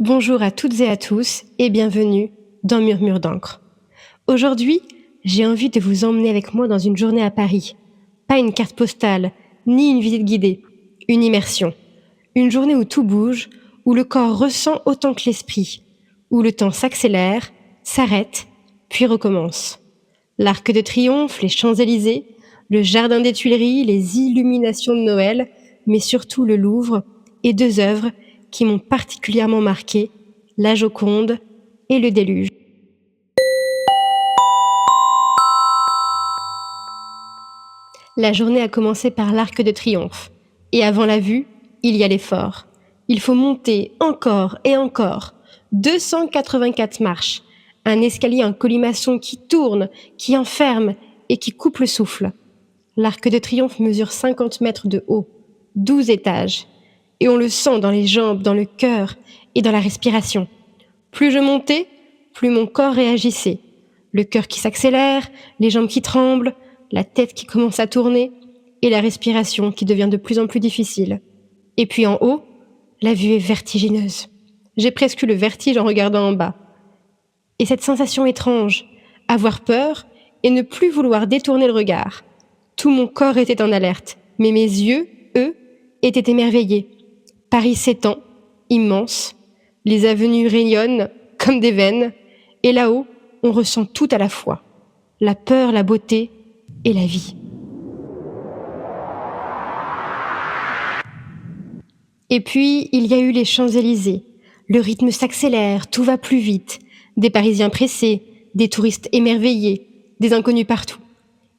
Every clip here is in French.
Bonjour à toutes et à tous et bienvenue dans Murmure d'encre. Aujourd'hui, j'ai envie de vous emmener avec moi dans une journée à Paris. Pas une carte postale, ni une visite guidée, une immersion. Une journée où tout bouge, où le corps ressent autant que l'esprit, où le temps s'accélère, s'arrête, puis recommence. L'Arc de Triomphe, les Champs-Élysées, le Jardin des Tuileries, les illuminations de Noël, mais surtout le Louvre et deux œuvres qui m'ont particulièrement marqué, la Joconde et le Déluge. La journée a commencé par l'Arc de Triomphe. Et avant la vue, il y a l'effort. Il faut monter encore et encore. 284 marches. Un escalier en colimaçon qui tourne, qui enferme et qui coupe le souffle. L'Arc de Triomphe mesure 50 mètres de haut, 12 étages. Et on le sent dans les jambes, dans le cœur et dans la respiration. Plus je montais, plus mon corps réagissait. Le cœur qui s'accélère, les jambes qui tremblent, la tête qui commence à tourner et la respiration qui devient de plus en plus difficile. Et puis en haut, la vue est vertigineuse. J'ai presque eu le vertige en regardant en bas. Et cette sensation étrange, avoir peur et ne plus vouloir détourner le regard. Tout mon corps était en alerte, mais mes yeux, eux, étaient émerveillés. Paris s'étend, immense, les avenues rayonnent comme des veines, et là-haut, on ressent tout à la fois, la peur, la beauté et la vie. Et puis, il y a eu les Champs-Élysées. Le rythme s'accélère, tout va plus vite. Des Parisiens pressés, des touristes émerveillés, des inconnus partout.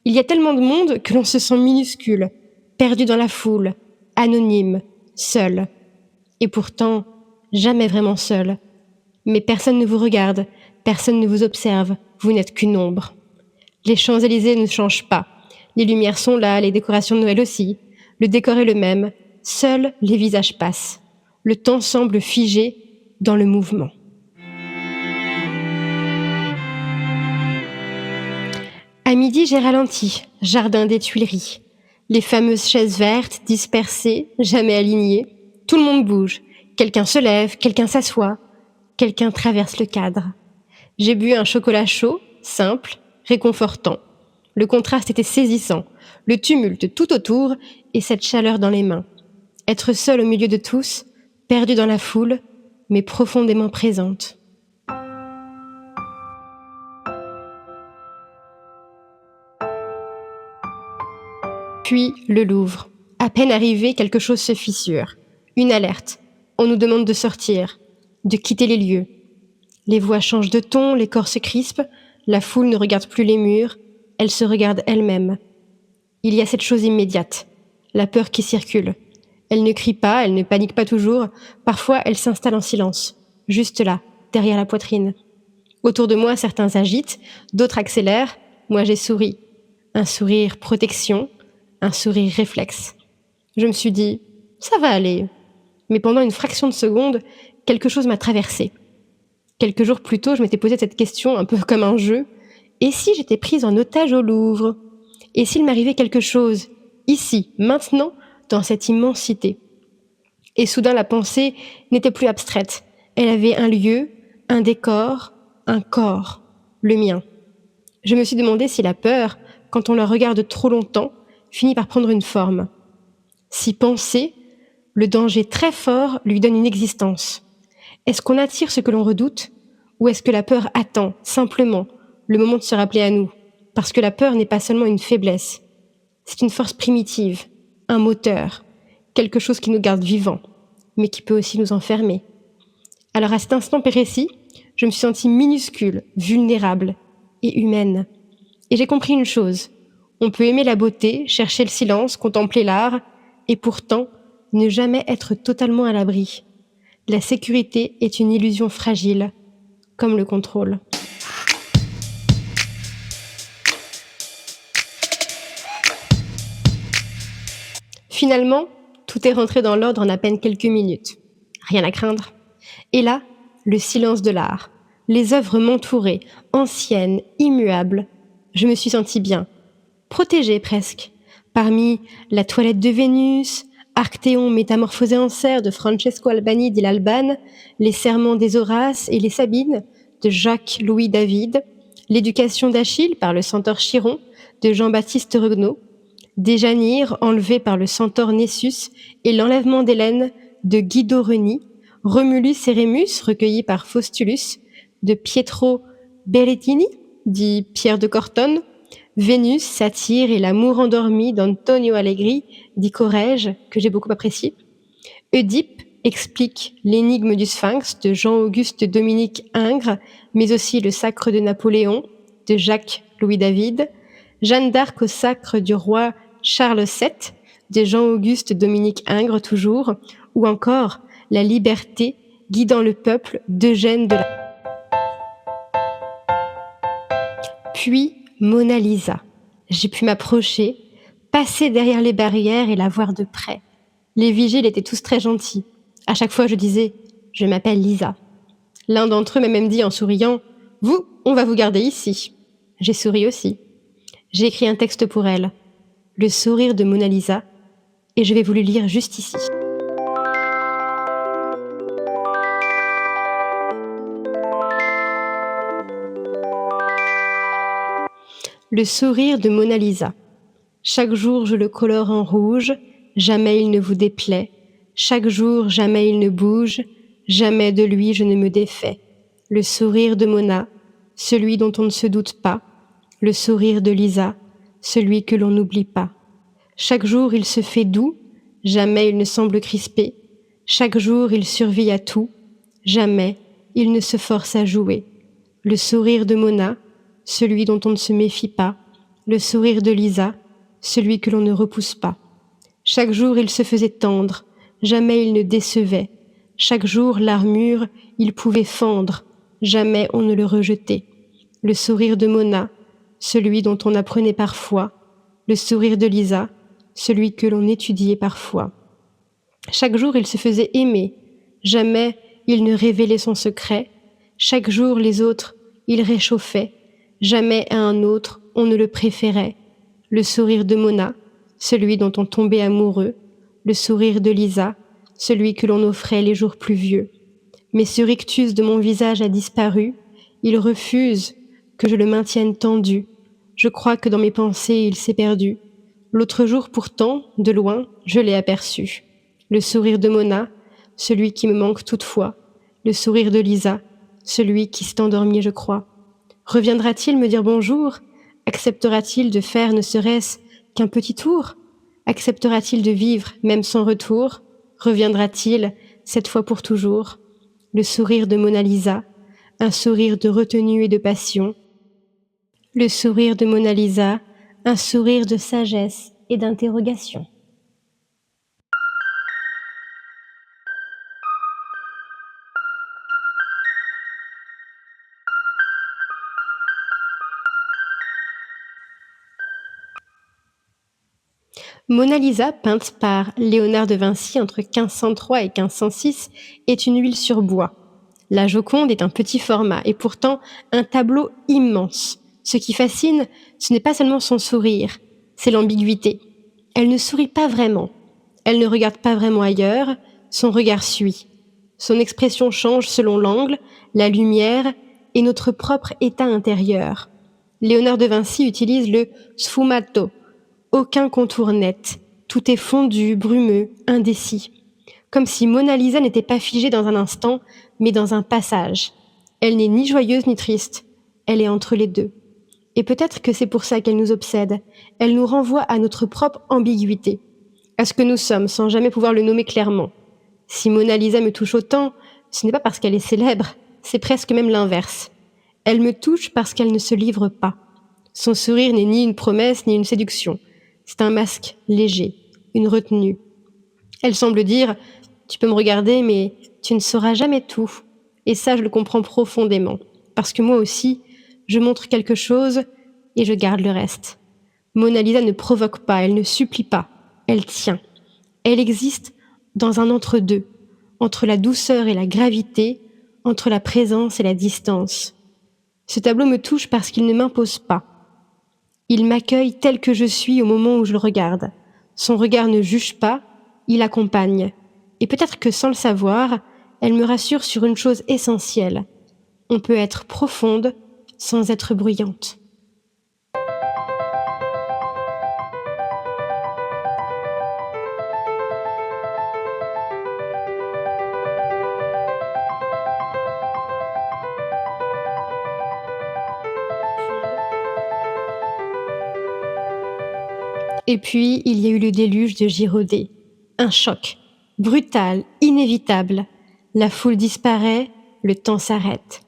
Il y a tellement de monde que l'on se sent minuscule, perdu dans la foule, anonyme, seul. Et pourtant, jamais vraiment seul. Mais personne ne vous regarde, personne ne vous observe, vous n'êtes qu'une ombre. Les Champs-Élysées ne changent pas. Les lumières sont là, les décorations de Noël aussi. Le décor est le même. Seuls les visages passent. Le temps semble figé dans le mouvement. À midi, j'ai ralenti. Jardin des Tuileries. Les fameuses chaises vertes, dispersées, jamais alignées. Tout le monde bouge. Quelqu'un se lève, quelqu'un s'assoit. Quelqu'un traverse le cadre. J'ai bu un chocolat chaud, simple, réconfortant. Le contraste était saisissant. Le tumulte tout autour et cette chaleur dans les mains. Être seul au milieu de tous, perdu dans la foule, mais profondément présente. Puis le Louvre. À peine arrivé, quelque chose se fissure. Une alerte. On nous demande de sortir, de quitter les lieux. Les voix changent de ton, les corps se crispent, la foule ne regarde plus les murs, elle se regarde elle-même. Il y a cette chose immédiate, la peur qui circule. Elle ne crie pas, elle ne panique pas toujours, parfois elle s'installe en silence, juste là, derrière la poitrine. Autour de moi, certains agitent, d'autres accélèrent, moi j'ai souri. Un sourire protection, un sourire réflexe. Je me suis dit, ça va aller. Mais pendant une fraction de seconde, quelque chose m'a traversée. Quelques jours plus tôt, je m'étais posé cette question un peu comme un jeu. Et si j'étais prise en otage au Louvre ? Et s'il m'arrivait quelque chose, ici, maintenant, dans cette immensité ? Et soudain, la pensée n'était plus abstraite. Elle avait un lieu, un décor, un corps, le mien. Je me suis demandé si la peur, quand on la regarde trop longtemps, finit par prendre une forme. Si penser, le danger très fort lui donne une existence. Est-ce qu'on attire ce que l'on redoute, ou est-ce que la peur attend, simplement, le moment de se rappeler à nous ? Parce que la peur n'est pas seulement une faiblesse, c'est une force primitive, un moteur, quelque chose qui nous garde vivants, mais qui peut aussi nous enfermer. Alors à cet instant précis, je me suis sentie minuscule, vulnérable et humaine. Et j'ai compris une chose, on peut aimer la beauté, chercher le silence, contempler l'art, et pourtant ne jamais être totalement à l'abri. La sécurité est une illusion fragile, comme le contrôle. Finalement, tout est rentré dans l'ordre en à peine quelques minutes. Rien à craindre. Et là, le silence de l'art. Les œuvres m'entouraient, anciennes, immuables. Je me suis sentie bien, protégée presque. Parmi la toilette de Vénus, Arctéon métamorphosé en cerf de Francesco Albani di L'Albane, Les serments des Horaces et les Sabines de Jacques-Louis David, L'éducation d'Achille par le centaure Chiron de Jean-Baptiste Regnault, Déjanire enlevé par le centaure Nessus et l'enlèvement d'Hélène de Guido Reni, Romulus et Rémus recueilli par Faustulus de Pietro Berrettini, dit Pierre de Cortone, Vénus, Satire et l'amour endormi d'Antonio Allegri, dit Corrège, que j'ai beaucoup apprécié. Oedipe explique l'énigme du Sphinx de Jean-Auguste Dominique Ingres, mais aussi le sacre de Napoléon de Jacques-Louis David. Jeanne d'Arc au sacre du roi Charles VII de Jean-Auguste Dominique Ingres toujours, ou encore La liberté guidant le peuple d'Eugène de la... Puis Mona Lisa. J'ai pu m'approcher, passer derrière les barrières et la voir de près. Les vigiles étaient tous très gentils. À chaque fois, je disais « Je m'appelle Lisa ». L'un d'entre eux m'a même dit en souriant « Vous, on va vous garder ici ». J'ai souri aussi. J'ai écrit un texte pour elle, Le sourire de Mona Lisa, et je vais vous le lire juste ici. Le sourire de Mona Lisa. Chaque jour je le colore en rouge, jamais il ne vous déplaît. Chaque jour jamais il ne bouge, jamais de lui je ne me défais. Le sourire de Mona, celui dont on ne se doute pas. Le sourire de Lisa, celui que l'on n'oublie pas. Chaque jour il se fait doux, jamais il ne semble crispé. Chaque jour il survit à tout, jamais il ne se force à jouer. Le sourire de Mona, celui dont on ne se méfie pas. Le sourire de Lisa, celui que l'on ne repousse pas. Chaque jour il se faisait tendre, jamais il ne décevait. Chaque jour l'armure il pouvait fendre, jamais on ne le rejetait. Le sourire de Mona, celui dont on apprenait parfois. Le sourire de Lisa, celui que l'on étudiait parfois. Chaque jour il se faisait aimer, jamais il ne révélait son secret. Chaque jour les autres il réchauffait, jamais à un autre on ne le préférait. Le sourire de Mona, celui dont on tombait amoureux. Le sourire de Lisa, celui que l'on offrait les jours pluvieux. Mais ce rictus de mon visage a disparu, il refuse que je le maintienne tendu. Je crois que dans mes pensées il s'est perdu. L'autre jour pourtant, de loin, je l'ai aperçu. Le sourire de Mona, celui qui me manque toutefois. Le sourire de Lisa, celui qui s'est endormi, je crois. Reviendra-t-il me dire bonjour? Acceptera-t-il de faire ne serait-ce qu'un petit tour? Acceptera-t-il de vivre même sans retour? Reviendra-t-il, cette fois pour toujours? Le sourire de Mona Lisa, un sourire de retenue et de passion. Le sourire de Mona Lisa, un sourire de sagesse et d'interrogation. Mona Lisa, peinte par Léonard de Vinci entre 1503 et 1506, est une huile sur bois. La Joconde est un petit format et pourtant un tableau immense. Ce qui fascine, ce n'est pas seulement son sourire, c'est l'ambiguïté. Elle ne sourit pas vraiment. Elle ne regarde pas vraiment ailleurs, son regard suit. Son expression change selon l'angle, la lumière et notre propre état intérieur. Léonard de Vinci utilise le sfumato. Aucun contour net, tout est fondu, brumeux, indécis. Comme si Mona Lisa n'était pas figée dans un instant, mais dans un passage. Elle n'est ni joyeuse ni triste, elle est entre les deux. Et peut-être que c'est pour ça qu'elle nous obsède. Elle nous renvoie à notre propre ambiguïté, à ce que nous sommes sans jamais pouvoir le nommer clairement. Si Mona Lisa me touche autant, ce n'est pas parce qu'elle est célèbre, c'est presque même l'inverse. Elle me touche parce qu'elle ne se livre pas. Son sourire n'est ni une promesse ni une séduction. C'est un masque léger, une retenue. Elle semble dire « Tu peux me regarder, mais tu ne sauras jamais tout. » Et ça, je le comprends profondément. Parce que moi aussi, je montre quelque chose et je garde le reste. Mona Lisa ne provoque pas, elle ne supplie pas. Elle tient. Elle existe dans un entre-deux, entre la douceur et la gravité, entre la présence et la distance. Ce tableau me touche parce qu'il ne m'impose pas. Il m'accueille tel que je suis au moment où je le regarde. Son regard ne juge pas, il accompagne. Et peut-être que sans le savoir, elle me rassure sur une chose essentielle. On peut être profonde sans être bruyante. Et puis, il y a eu le déluge de Girodet. Un choc, brutal, inévitable. La foule disparaît, le temps s'arrête.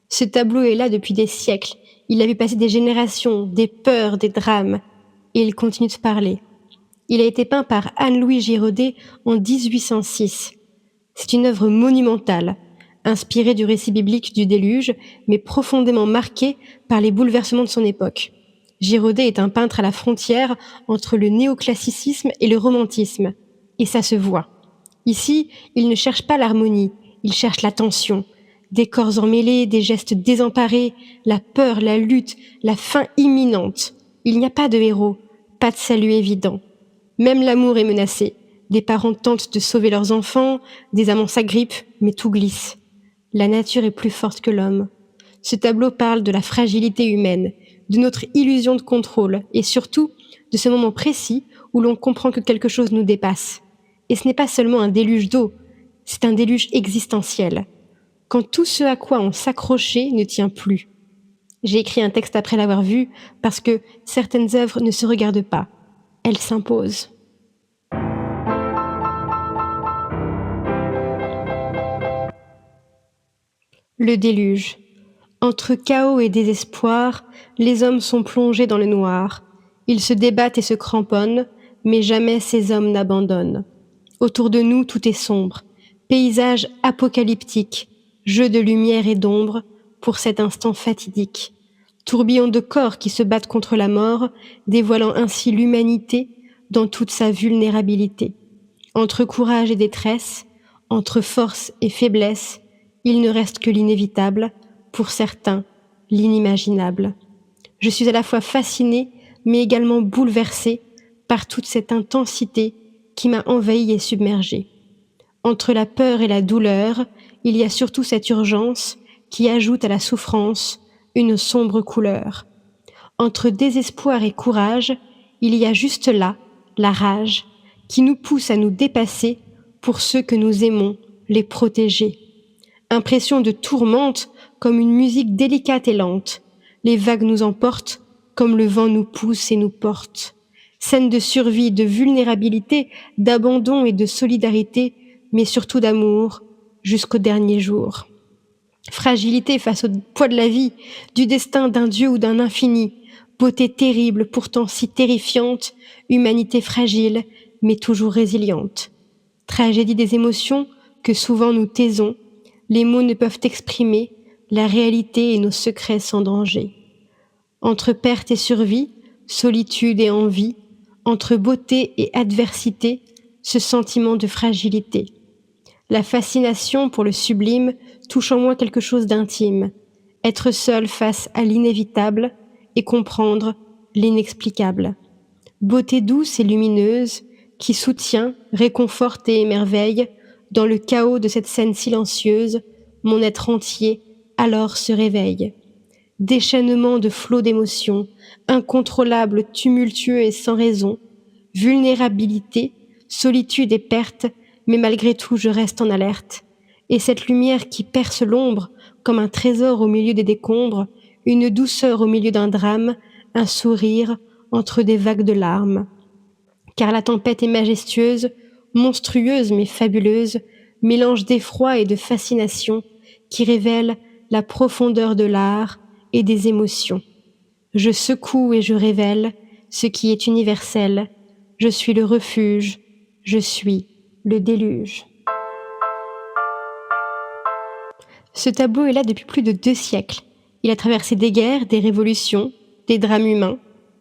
Ce tableau est là depuis des siècles. Il a vu passer des générations, des peurs, des drames. Et il continue de parler. Il a été peint par Anne-Louise Girodet en 1806. C'est une œuvre monumentale, inspirée du récit biblique du déluge, mais profondément marquée par les bouleversements de son époque. Girodet est un peintre à la frontière entre le néoclassicisme et le romantisme, et ça se voit. Ici, il ne cherche pas l'harmonie, il cherche la tension. Des corps emmêlés, des gestes désemparés, la peur, la lutte, la fin imminente. Il n'y a pas de héros, pas de salut évident. Même l'amour est menacé. Des parents tentent de sauver leurs enfants, des amants s'agrippent, mais tout glisse. La nature est plus forte que l'homme. Ce tableau parle de la fragilité humaine, de notre illusion de contrôle et surtout de ce moment précis où l'on comprend que quelque chose nous dépasse. Et ce n'est pas seulement un déluge d'eau, c'est un déluge existentiel. Quand tout ce à quoi on s'accrochait ne tient plus. J'ai écrit un texte après l'avoir vu parce que certaines œuvres ne se regardent pas, elles s'imposent. Le déluge. Entre chaos et désespoir, les hommes sont plongés dans le noir. Ils se débattent et se cramponnent, mais jamais ces hommes n'abandonnent. Autour de nous, tout est sombre. Paysage apocalyptique, jeu de lumière et d'ombre pour cet instant fatidique. Tourbillon de corps qui se battent contre la mort, dévoilant ainsi l'humanité dans toute sa vulnérabilité. Entre courage et détresse, entre force et faiblesse, il ne reste que l'inévitable, pour certains, l'inimaginable. Je suis à la fois fascinée, mais également bouleversée par toute cette intensité qui m'a envahie et submergée. Entre la peur et la douleur, il y a surtout cette urgence qui ajoute à la souffrance une sombre couleur. Entre désespoir et courage, il y a juste là la rage qui nous pousse à nous dépasser pour ceux que nous aimons, les protéger. Impression de tourmente comme une musique délicate et lente. Les vagues nous emportent comme le vent nous pousse et nous porte. Scène de survie, de vulnérabilité, d'abandon et de solidarité, mais surtout d'amour jusqu'au dernier jour. Fragilité face au poids de la vie, du destin d'un Dieu ou d'un infini, beauté terrible pourtant si terrifiante, humanité fragile mais toujours résiliente. Tragédie des émotions que souvent nous taisons, les mots ne peuvent exprimer la réalité et nos secrets sans danger. Entre perte et survie, solitude et envie, entre beauté et adversité, ce sentiment de fragilité. La fascination pour le sublime touche en moi quelque chose d'intime, être seul face à l'inévitable et comprendre l'inexplicable. Beauté douce et lumineuse qui soutient, réconforte et émerveille, dans le chaos de cette scène silencieuse, mon être entier alors se réveille. Déchaînement de flots d'émotions, incontrôlable, tumultueux et sans raison, vulnérabilité, solitude et perte, mais malgré tout je reste en alerte. Et cette lumière qui perce l'ombre, comme un trésor au milieu des décombres, une douceur au milieu d'un drame, un sourire entre des vagues de larmes. Car la tempête est majestueuse, monstrueuse mais fabuleuse, mélange d'effroi et de fascination, qui révèle la profondeur de l'art et des émotions. Je secoue et je révèle ce qui est universel. Je suis le refuge, je suis le déluge. Ce tableau est là depuis plus de 2 siècles. Il a traversé des guerres, des révolutions, des drames humains,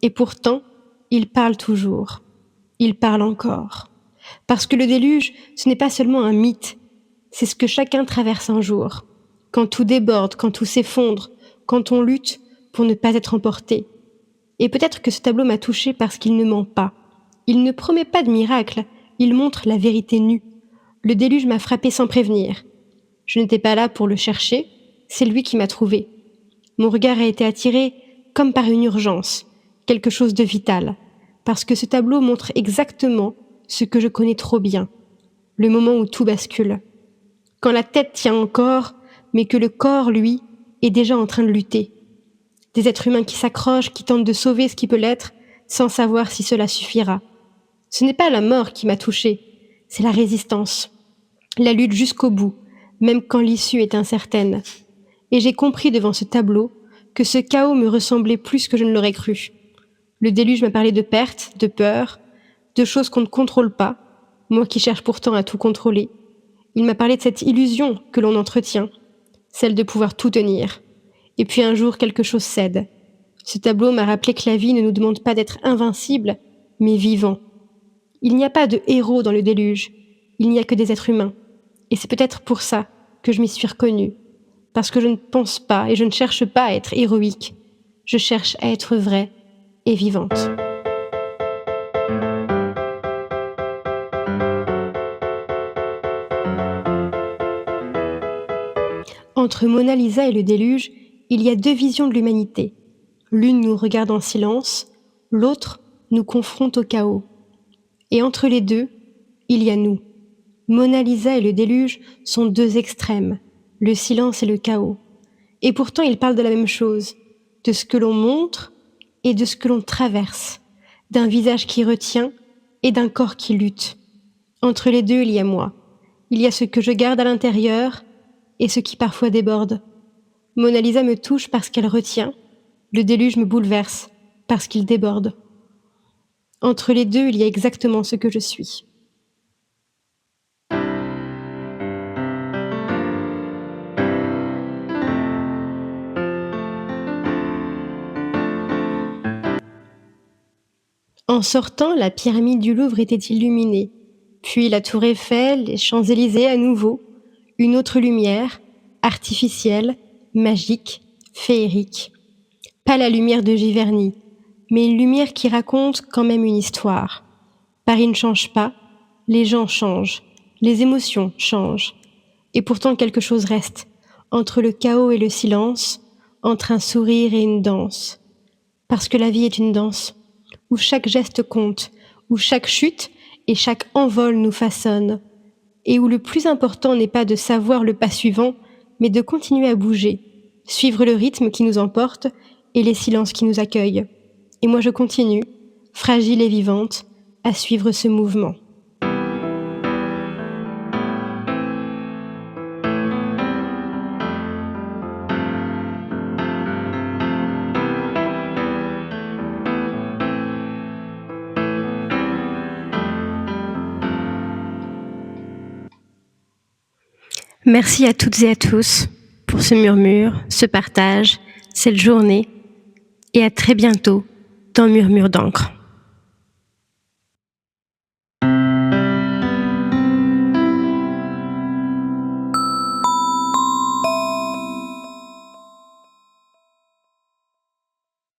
et pourtant, il parle toujours. Il parle encore. Parce que le déluge, ce n'est pas seulement un mythe, c'est ce que chacun traverse un jour. Quand tout déborde, quand tout s'effondre, quand on lutte pour ne pas être emporté. Et peut-être que ce tableau m'a touchée parce qu'il ne ment pas. Il ne promet pas de miracle, il montre la vérité nue. Le déluge m'a frappé sans prévenir. Je n'étais pas là pour le chercher, c'est lui qui m'a trouvé. Mon regard a été attiré comme par une urgence, quelque chose de vital, parce que ce tableau montre exactement ce que je connais trop bien, le moment où tout bascule. Quand la tête tient encore, mais que le corps, lui, est déjà en train de lutter. Des êtres humains qui s'accrochent, qui tentent de sauver ce qui peut l'être, sans savoir si cela suffira. Ce n'est pas la mort qui m'a touchée, c'est la résistance, la lutte jusqu'au bout, même quand l'issue est incertaine. Et j'ai compris devant ce tableau que ce chaos me ressemblait plus que je ne l'aurais cru. Le déluge m'a parlé de pertes, de peurs, de choses qu'on ne contrôle pas, moi qui cherche pourtant à tout contrôler. Il m'a parlé de cette illusion que l'on entretient, celle de pouvoir tout tenir. Et puis un jour, quelque chose cède. Ce tableau m'a rappelé que la vie ne nous demande pas d'être invincible, mais vivant. Il n'y a pas de héros dans le déluge, il n'y a que des êtres humains. Et c'est peut-être pour ça que je m'y suis reconnue. Parce que je ne pense pas et je ne cherche pas à être héroïque. Je cherche à être vraie et vivante. Entre Mona Lisa et le déluge, il y a deux visions de l'humanité. L'une nous regarde en silence, l'autre nous confronte au chaos. Et entre les deux, il y a nous. Mona Lisa et le déluge sont deux extrêmes, le silence et le chaos. Et pourtant, ils parlent de la même chose, de ce que l'on montre et de ce que l'on traverse, d'un visage qui retient et d'un corps qui lutte. Entre les deux, il y a moi. Il y a ce que je garde à l'intérieur et ce qui parfois déborde. Mona Lisa me touche parce qu'elle retient, le déluge me bouleverse parce qu'il déborde. Entre les deux, il y a exactement ce que je suis. En sortant, la pyramide du Louvre était illuminée, puis la tour Eiffel, les Champs-Élysées à nouveau, une autre lumière, artificielle, magique, féerique. Pas la lumière de Giverny, mais une lumière qui raconte quand même une histoire. Paris ne change pas, les gens changent, les émotions changent. Et pourtant quelque chose reste, entre le chaos et le silence, entre un sourire et une danse. Parce que la vie est une danse, où chaque geste compte, où chaque chute et chaque envol nous façonne, et où le plus important n'est pas de savoir le pas suivant, mais de continuer à bouger, suivre le rythme qui nous emporte et les silences qui nous accueillent. Et moi je continue, fragile et vivante, à suivre ce mouvement. Merci à toutes et à tous pour ce murmure, ce partage, cette journée, et à très bientôt dans Murmure d'encre.